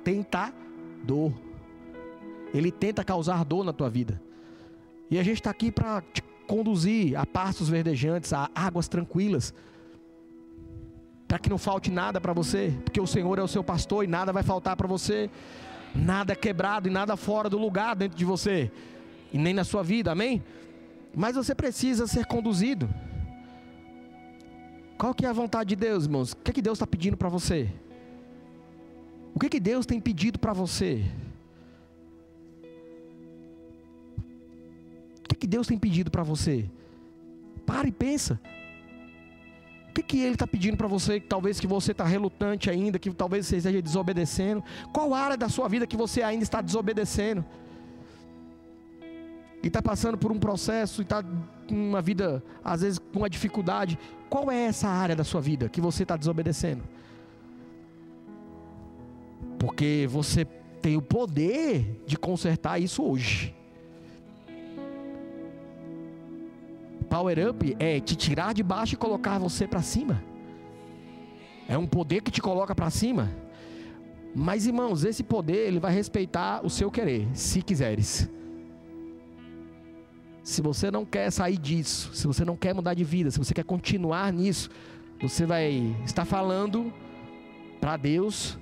tenta dor. Ele tenta causar dor na tua vida. E a gente está aqui para te conduzir a pastos verdejantes, a águas tranquilas, para que não falte nada para você, porque o Senhor é o seu pastor e nada vai faltar para você. Nada é quebrado e nada fora do lugar dentro de você, e nem na sua vida, amém? Mas você precisa ser conduzido. Qual que é a vontade de Deus, irmãos? O que é que Deus está pedindo para você? O que é que Deus tem pedido para você? O que é que Deus tem pedido para você? Para e pensa. O que que Ele está pedindo para você, que talvez que você está relutante ainda, que talvez você esteja desobedecendo? Qual área da sua vida que você ainda está desobedecendo? E está passando por um processo, e está com uma vida, às vezes, com uma dificuldade. Qual é essa área da sua vida que você está desobedecendo? Porque você tem o poder de consertar isso hoje. Power up é te tirar de baixo e colocar você para cima. É um poder que te coloca para cima. Mas, irmãos, esse poder, ele vai respeitar o seu querer, se quiseres. Se você não quer sair disso, se você não quer mudar de vida, se você quer continuar nisso, você vai estar falando para Deus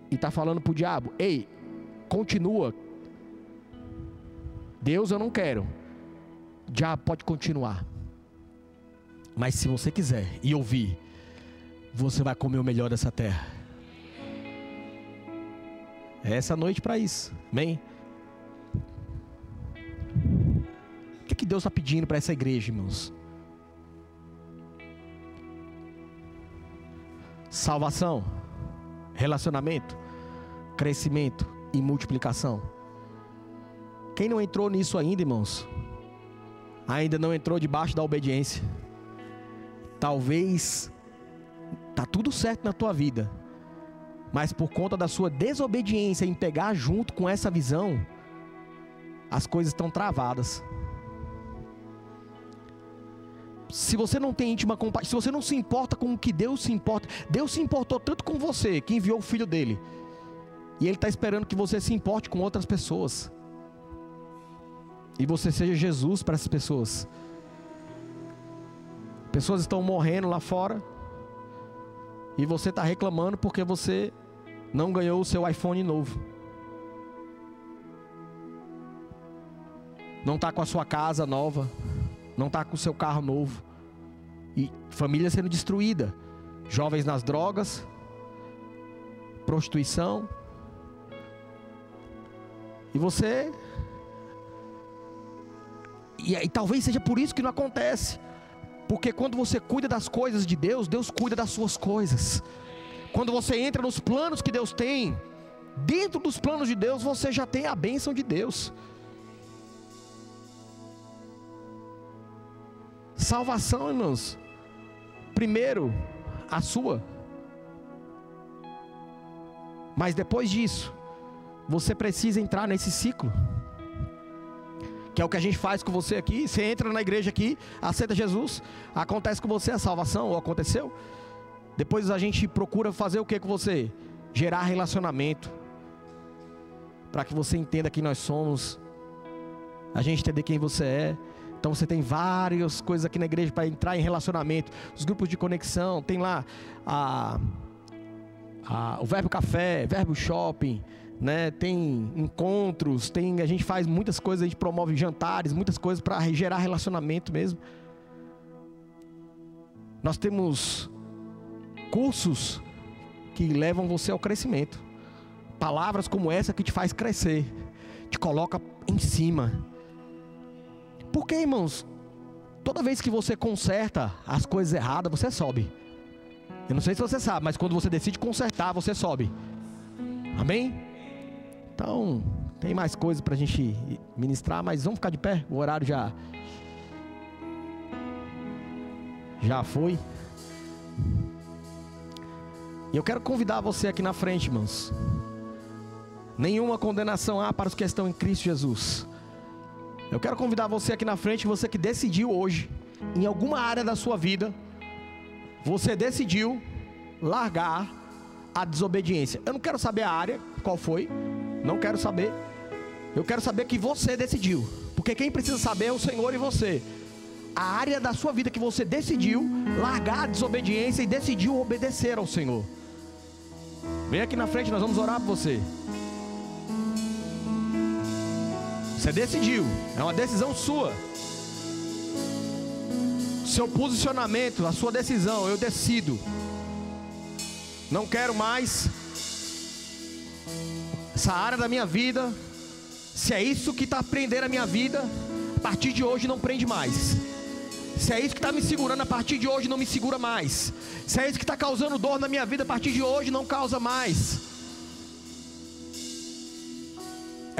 e está falando para o diabo: ei, continua Deus, eu não quero. Já pode continuar. Mas se você quiser e ouvir, você vai comer o melhor dessa terra. É essa noite para isso. Amém? O que Deus está pedindo para essa igreja, irmãos? Salvação, relacionamento, crescimento e multiplicação. Quem não entrou nisso ainda, irmãos, ainda não entrou debaixo da obediência. Talvez tá tudo certo na tua vida, mas por conta da sua desobediência em pegar junto com essa visão, as coisas estão travadas. Se você não tem íntima compaixão, se você não se importa com o que Deus se importa, Deus se importou tanto com você, que enviou o Filho dele, e Ele está esperando que você se importe com outras pessoas, e você seja Jesus para essas pessoas. Pessoas estão morrendo lá fora, e você está reclamando porque você não ganhou o seu iPhone novo, não está com a sua casa nova, não está com o seu carro novo, e família sendo destruída, jovens nas drogas, prostituição, e você, e talvez seja por isso que não acontece, porque quando você cuida das coisas de Deus, Deus cuida das suas coisas. Quando você entra nos planos que Deus tem, dentro dos planos de Deus, você já tem a bênção de Deus. Salvação, irmãos, primeiro a sua, mas depois disso, você precisa entrar nesse ciclo, que é o que a gente faz com você aqui. Você entra na igreja aqui, aceita Jesus, acontece com você a salvação, ou aconteceu. Depois a gente procura fazer o que com você? Gerar relacionamento, para que você entenda quem nós somos, a gente entender quem você é. Então você tem várias coisas aqui na igreja para entrar em relacionamento. Os grupos de conexão, tem lá o Verbo Café, Verbo Shopping, né? Tem encontros, a gente faz muitas coisas, a gente promove jantares, muitas coisas para gerar relacionamento mesmo. Nós temos cursos que levam você ao crescimento. Palavras como essa que te faz crescer, te coloca em cima. Porque, irmãos, toda vez que você conserta as coisas erradas, você sobe. Eu não sei se você sabe, mas quando você decide consertar, você sobe. Amém? Então, tem mais coisas pra gente ministrar, mas vamos ficar de pé, o horário já foi. E eu quero convidar você aqui na frente, irmãos. Nenhuma condenação há para os que estão em Cristo Jesus. Eu quero convidar você aqui na frente, você que decidiu hoje, em alguma área da sua vida, você decidiu largar a desobediência. Eu não quero saber a área, qual foi, não quero saber. Eu quero saber que você decidiu, porque quem precisa saber é o Senhor e você. A área da sua vida que você decidiu largar a desobediência e decidiu obedecer ao Senhor. Vem aqui na frente, nós vamos orar por você. Você decidiu, é uma decisão sua. Seu posicionamento, a sua decisão, eu decido. Não quero mais essa área da minha vida. Se é isso que está prendendo a minha vida, a partir de hoje não prende mais. Se é isso que está me segurando, a partir de hoje não me segura mais. Se é isso que está causando dor na minha vida, a partir de hoje não causa mais.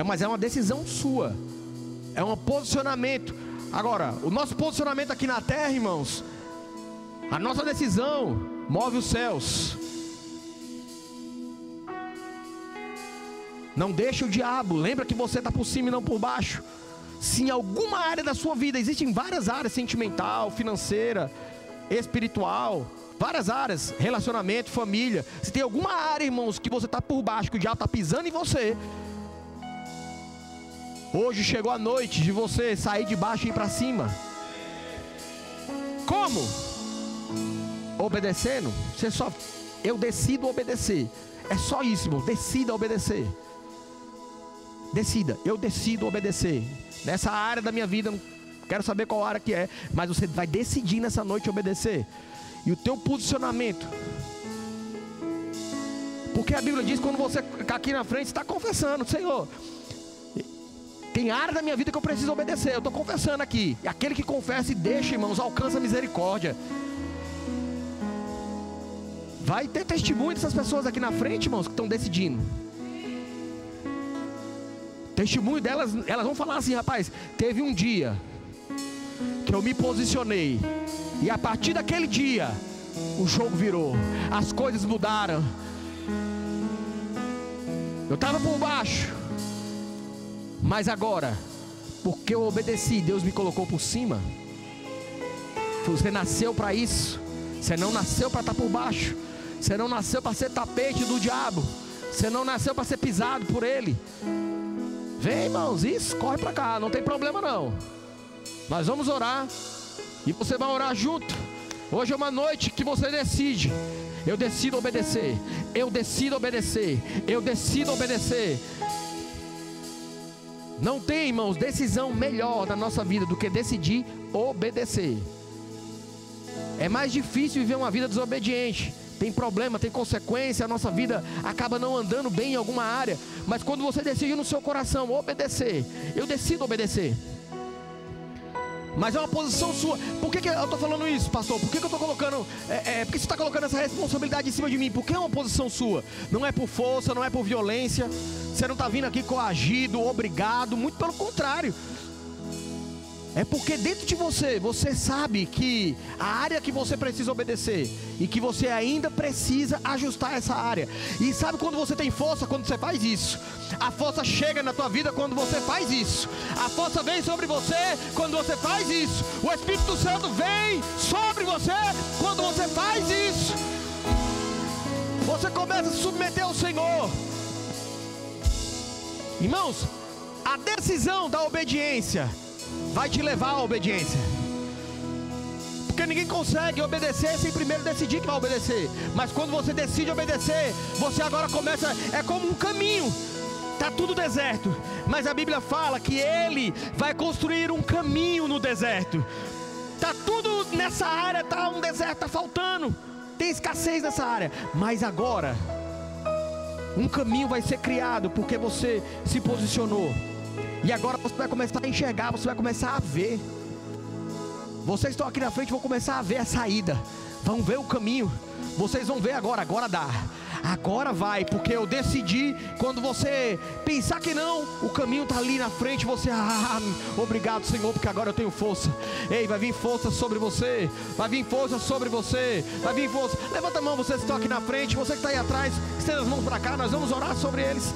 Mas é uma decisão sua, é um posicionamento. Agora, o nosso posicionamento aqui na terra, irmãos, a nossa decisão move os céus. Não deixa o diabo, lembra que você está por cima e não por baixo. Se em alguma área da sua vida, existem várias áreas, sentimental, financeira, espiritual, várias áreas, relacionamento, família. Se tem alguma área, irmãos, que você está por baixo, que o diabo está pisando em você, hoje chegou a noite de você sair de baixo e ir para cima. Como? Obedecendo. Eu decido obedecer. É só isso, irmão. Decida obedecer. Decida, eu decido obedecer. Nessa área da minha vida, não quero saber qual área que é, mas você vai decidir nessa noite obedecer. E o teu posicionamento, porque a Bíblia diz que quando você ficar aqui na frente, você está confessando: Senhor, tem área da minha vida que eu preciso obedecer. Eu estou confessando aqui. E aquele que confessa e deixa, irmãos, alcança a misericórdia. Vai ter testemunho dessas pessoas aqui na frente, irmãos, que estão decidindo. Testemunho delas, elas vão falar assim: rapaz, teve um dia que eu me posicionei, e a partir daquele dia o jogo virou, as coisas mudaram. Eu estava por baixo, mas agora, porque eu obedeci, Deus me colocou por cima. Você nasceu para isso. Você não nasceu para estar por baixo. Você não nasceu para ser tapete do diabo. Você não nasceu para ser pisado por ele. Vem, irmãos, isso, corre para cá, não tem problema não. Nós vamos orar, e você vai orar junto. Hoje é uma noite que você decide: eu decido obedecer, eu decido obedecer, eu decido obedecer. Não tem, irmãos, decisão melhor na nossa vida do que decidir obedecer. É mais difícil viver uma vida desobediente. Tem problema, tem consequência, a nossa vida acaba não andando bem em alguma área. Mas quando você decide no seu coração obedecer, eu decido obedecer. Mas é uma posição sua. Por que eu estou falando isso, pastor? Por que eu estou colocando... por que você está colocando essa responsabilidade em cima de mim? Porque é uma posição sua. Não é por força, não é por violência. Você não está vindo aqui coagido, obrigado. Muito pelo contrário. É porque dentro de você, você sabe que a área que você precisa obedecer, e que você ainda precisa ajustar essa área. E sabe quando você tem força? Quando você faz isso. A força chega na tua vida quando você faz isso. A força vem sobre você quando você faz isso. O Espírito Santo vem sobre você quando você faz isso. Você começa a se submeter ao Senhor. Irmãos, a decisão da obediência vai te levar à obediência. Porque ninguém consegue obedecer sem primeiro decidir que vai obedecer. Mas quando você decide obedecer, você agora começa, é como um caminho. Está tudo deserto, mas a Bíblia fala que Ele vai construir um caminho no deserto. Está tudo nessa área, está um deserto, está faltando, tem escassez nessa área. Mas agora, um caminho vai ser criado, porque você se posicionou. E agora você vai começar a enxergar, você vai começar a ver. Vocês estão aqui na frente, vão começar a ver a saída, vão ver o caminho. Vocês vão ver agora dá. Agora vai, porque eu decidi. Quando você pensar que não, o caminho está ali na frente. Você, obrigado, Senhor, porque agora eu tenho força. Ei, vai vir força sobre você. Vai vir força sobre você. Vai vir força. Levanta a mão, vocês que estão aqui na frente. Você que está aí atrás, estenda as mãos para cá, nós vamos orar sobre eles.